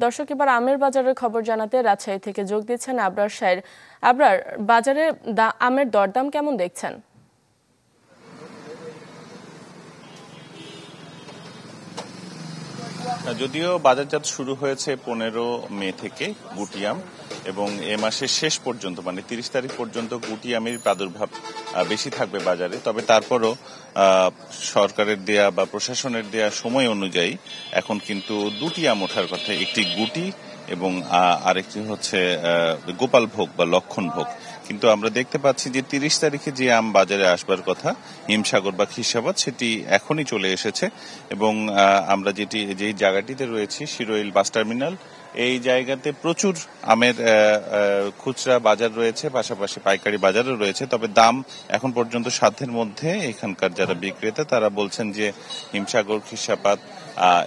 দর্শক, এবার আমের বাজারের খবর জানাতে রাজশাহী থেকে যোগ দিচ্ছেন আবরার শাহের। আবরার, বাজারে আমের দরদাম কেমন দেখছেন? যদিও বাজারজাত শুরু হয়েছে 15 মে থেকে গুটি আম, এবং এ মাসের শেষ পর্যন্ত মানে 30 তারিখ পর্যন্ত গুটি আমের প্রাদুর্ভাব বেশি থাকবে বাজারে। তবে তারপরও সরকারের দেয়া বা প্রশাসনের দেয়া সময় অনুযায়ী এখন কিন্তু দুটি আম ওঠার কথা, একটি গুটি এবং আরেকটি হচ্ছে গোপাল ভোগ বা লক্ষণ ভোগ। কিন্তু আমরা দেখতে পাচ্ছি যে 30 তারিখে যে আম বাজারে আসবার কথা হিমসাগর বা খিরসাবাদ, সেটি এখনই চলে এসেছে। এবং আমরা যেই জায়গাটিতে রয়েছি শিরোইল বাস টার্মিনাল, এই জায়গাতে প্রচুর আমের খুচরা বাজার রয়েছে, পাশাপাশি পাইকারি বাজারও রয়েছে। তবে দাম এখন পর্যন্ত সাধ্যের মধ্যে। এখানকার যারা বিক্রেতা তারা বলছেন যে হিমসাগর, খিরসাবাদ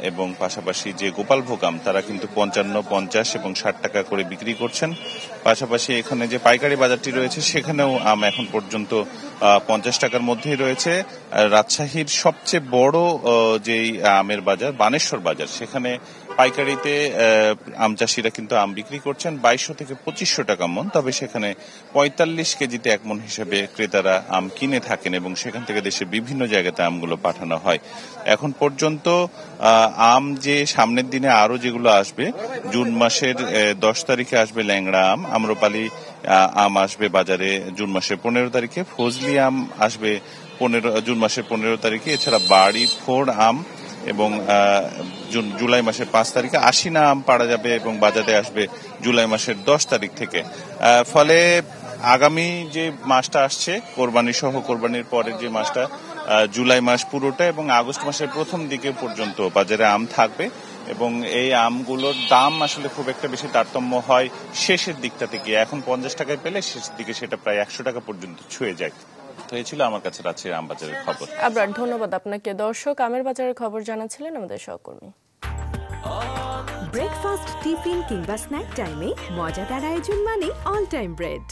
এবং পাশাপাশি যে গোপালভোগ আম তারা কিন্তু 55, 50 এবং 60 টাকা করে বিক্রি করছেন। পাশাপাশি এখানে যে পাইকারি বাজারটি রয়েছে সেখানেও আম এখন পর্যন্ত 50 টাকার মধ্যেই রয়েছে। রাজশাহীর সবচেয়ে বড় যেই আমের বাজার বানেশ্বর বাজার, সেখানে পাইকারিতে আম চাষিরা কিন্তু আম বিক্রি করছেন 2200 থেকে 2500 টাকা মন। তবে সেখানে 45 কেজিতে 1 মন হিসেবে ক্রেতারা আম কিনে থাকেন এবং সেখান থেকে দেশের বিভিন্ন জায়গাতে আমগুলো পাঠানো হয়। এখন পর্যন্ত আম যে সামনের দিনে আরো যেগুলো আসবে, জুন মাসের 10 তারিখে আসবে ল্যাংড়া আম, আম্রপালি আম আসবে বাজারে জুন মাসের 15 তারিখে, ফজলি আম আসবে জুন মাসের 15 তারিখে, এছাড়া বাড়ি ফোড় আম এবং জুলাই মাসের 5 তারিখে আশিনা আম পাড়া যাবে এবং বাজারে আসবে জুলাই মাসের 10 তারিখ থেকে। ফলে আগামী যে মাসটা আসছে কোরবানি সহ, কোরবানির পরের যে মাসটা জুলাই মাস পুরোটা এবং আগস্ট মাসের প্রথম দিকে পর্যন্ত বাজারে আম থাকবে। এবং এই আমগুলোর দাম আসলে খুব একটা বেশি তারতম্য হয় শেষের দিকটাতে গিয়ে। এখন 50 টাকায় পেলে শেষের দিকে সেটা প্রায় 100 টাকা পর্যন্ত ছুঁয়ে যায়। তো এই ছিল আমার কাছে রাজশাহীর আম বাজারের খবর। আবরার, ধন্যবাদ আপনাকে। দর্শক, আমের বাজারের খবর জানাচ্ছিলেন আমাদের সহকর্মী। ব্রেকফাস্ট, টিফিন কিংবা স্ন্যাক টাইমে মজাদার আয়োজন মানে অল টাইম ব্রেড।